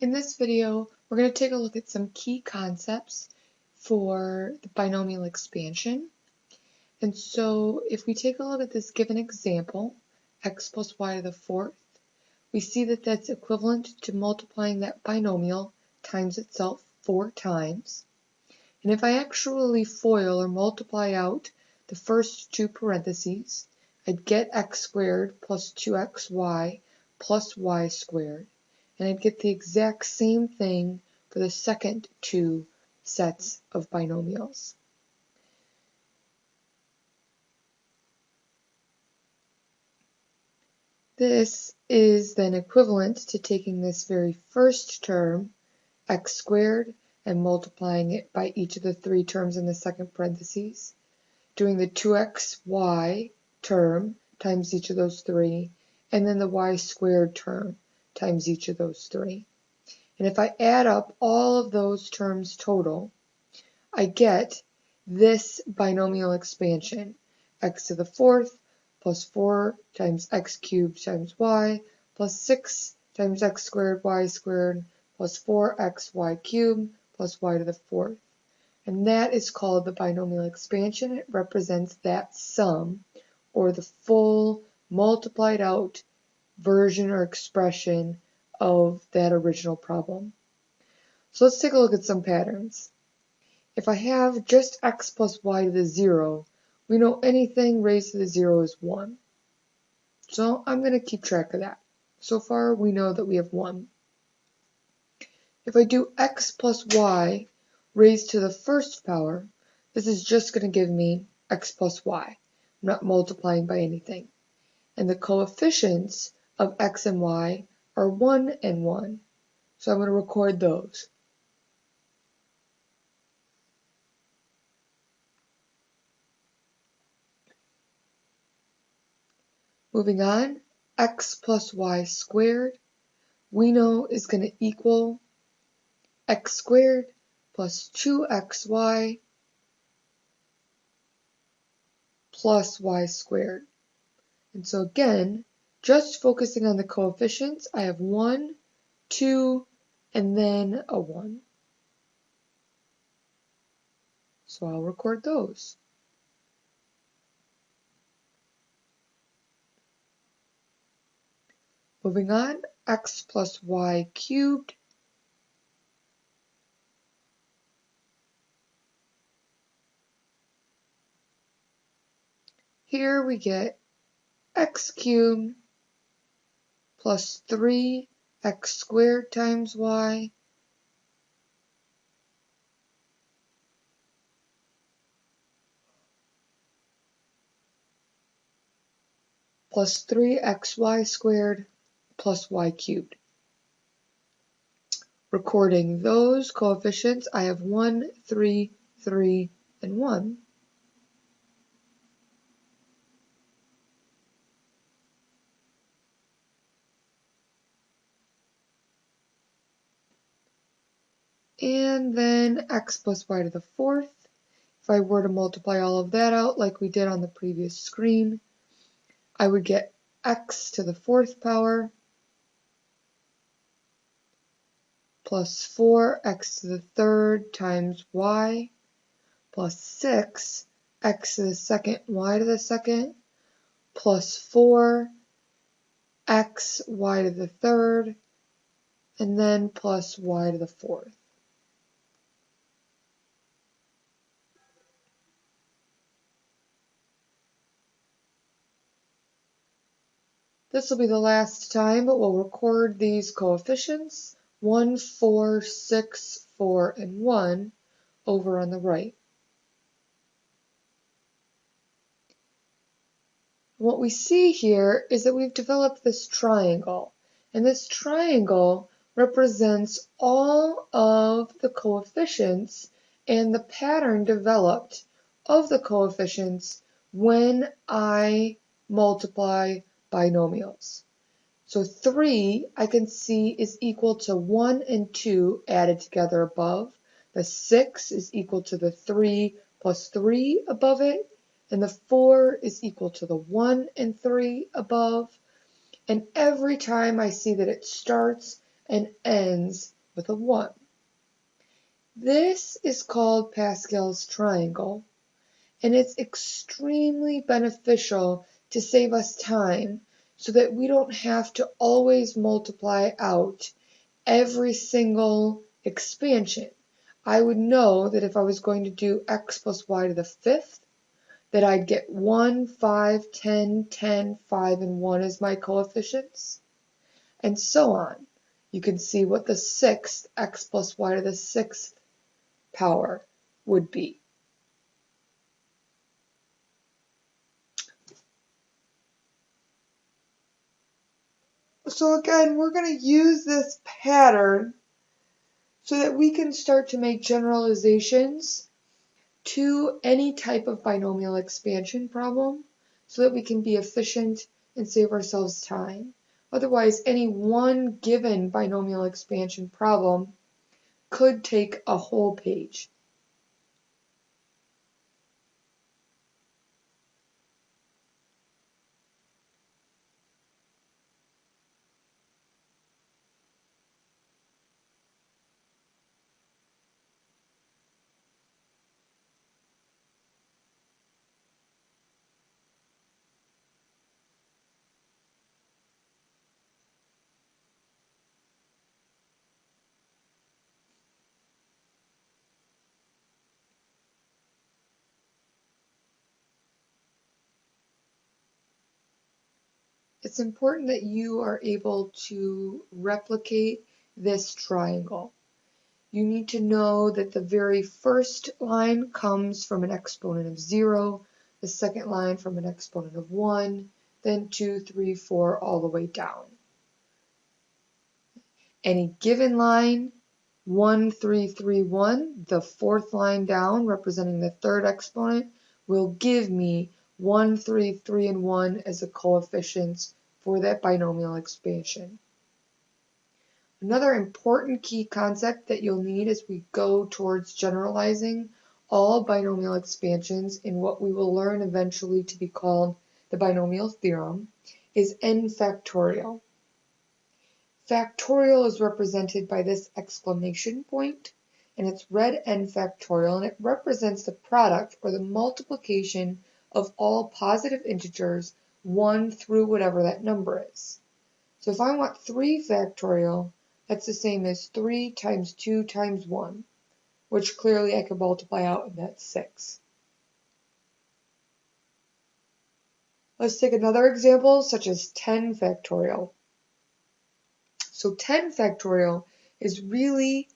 In this video, we're going to take a look at some key concepts for the binomial expansion. And so if we take a look at this given example, x plus y to the fourth, we see that that's equivalent to multiplying that binomial times itself 4 times. And if I actually FOIL or multiply out the first two parentheses, I'd get x squared plus 2xy plus y squared. And I'd get the exact same thing for the second two sets of binomials. This is then equivalent to taking this very first term, x squared, and multiplying it by each of the 3 terms in the second parentheses, doing the 2xy term times each of those 3, and then the y squared term times each of those 3. And if I add up all of those terms total, I get this binomial expansion, x to the fourth plus 4 times x cubed times y plus 6 times x squared y squared plus 4xy cubed plus y to the fourth. And that is called the binomial expansion. It represents that sum, or the full multiplied out version or expression of that original problem. So let's take a look at some patterns. If I have just x plus y to the 0, we know anything raised to the 0 is 1. So I'm going to keep track of that. So far we know that we have 1. If I do x plus y raised to the first power, this is just going to give me x plus y. I'm not multiplying by anything. And the coefficients of x and y are 1 and 1. So I'm going to record those. Moving on, x plus y squared, we know is going to equal x squared plus 2xy plus y squared. And so again, just focusing on the coefficients, I have 1, 2, and then a 1. So I'll record those. Moving on, x plus y cubed. Here we get x cubed plus 3x squared times y plus 3xy squared plus y cubed. Recording those coefficients, I have 1, 3, 3, and 1. And then x plus y to the fourth. If I were to multiply all of that out like we did on the previous screen, I would get x to the fourth power plus 4x to the third times y plus 6 x to the second y to the second plus 4 x y to the third and then plus y to the fourth. This will be the last time, but we'll record these coefficients, 1, 4, 6, 4, and 1, over on the right. What we see here is that we've developed this triangle, and this triangle represents all of the coefficients and the pattern developed of the coefficients when I multiply binomials. So 3 I can see is equal to 1 and 2 added together above. The 6 is equal to the 3 plus 3 above it. And the 4 is equal to the 1 and 3 above. And every time I see that it starts and ends with a 1. This is called Pascal's Triangle, and it's extremely beneficial to save us time so that we don't have to always multiply out every single expansion. I would know that if I was going to do x plus y to the 5th, that I'd get 1, 5, 10, 10, 5, and 1 as my coefficients, and so on. You can see what the 6th, x plus y to the 6th power would be. So again, we're going to use this pattern so that we can start to make generalizations to any type of binomial expansion problem so that we can be efficient and save ourselves time. Otherwise, any one given binomial expansion problem could take a whole page. It's important that you are able to replicate this triangle. You need to know that the very first line comes from an exponent of 0, the second line from an exponent of 1, then 2, 3, 4, all the way down. Any given line, 1, 3, 3, 1, the fourth line down, representing the third exponent, will give me 1, 3, 3, and 1 as the coefficients for that binomial expansion. Another important key concept that you'll need as we go towards generalizing all binomial expansions in what we will learn eventually to be called the Binomial Theorem is n factorial. Factorial is represented by this exclamation point, and it's read n factorial, and it represents the product or the multiplication of all positive integers 1 through whatever that number is. So if I want 3 factorial, that's the same as 3 times 2 times 1, which clearly I can multiply out, and that's 6. Let's take another example, such as 10 factorial. So 10 factorial is really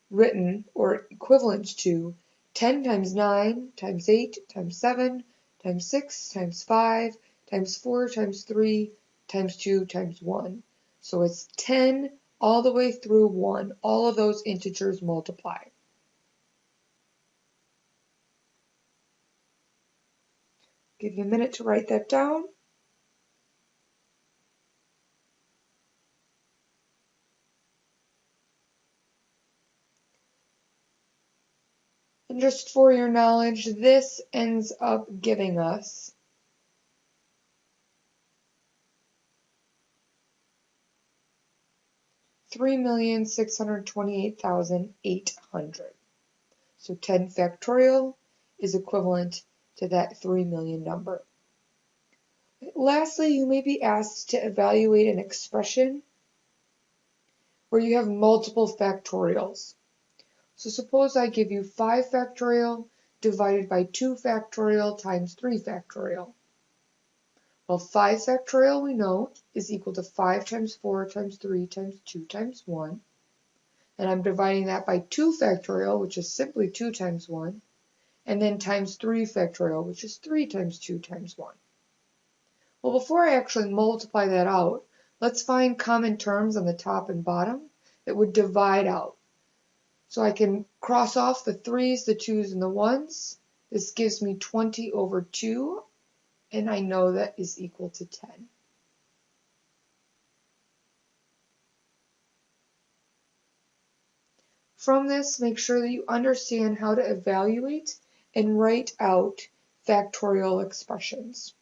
written or equivalent to 10 times 9 times 8 times 7 times 6 times 5 times 4 times 3 times 2 times 1. So it's 10 all the way through 1. All of those integers multiply. Give you a minute to write that down. And just for your knowledge, this ends up giving us 3,628,800. So 10 factorial is equivalent to that 3 million number. Lastly, you may be asked to evaluate an expression where you have multiple factorials. So suppose I give you 5 factorial divided by 2 factorial times 3 factorial. Well, 5 factorial we know is equal to 5 times 4 times 3 times 2 times 1. And I'm dividing that by 2 factorial, which is simply 2 times 1, and then times 3 factorial, which is 3 times 2 times 1. Well, before I actually multiply that out, let's find common terms on the top and bottom that would divide out. So I can cross off the 3's, the 2's, and the 1's. This gives me 20 over 2, and I know that is equal to 10. From this, make sure that you understand how to evaluate and write out factorial expressions.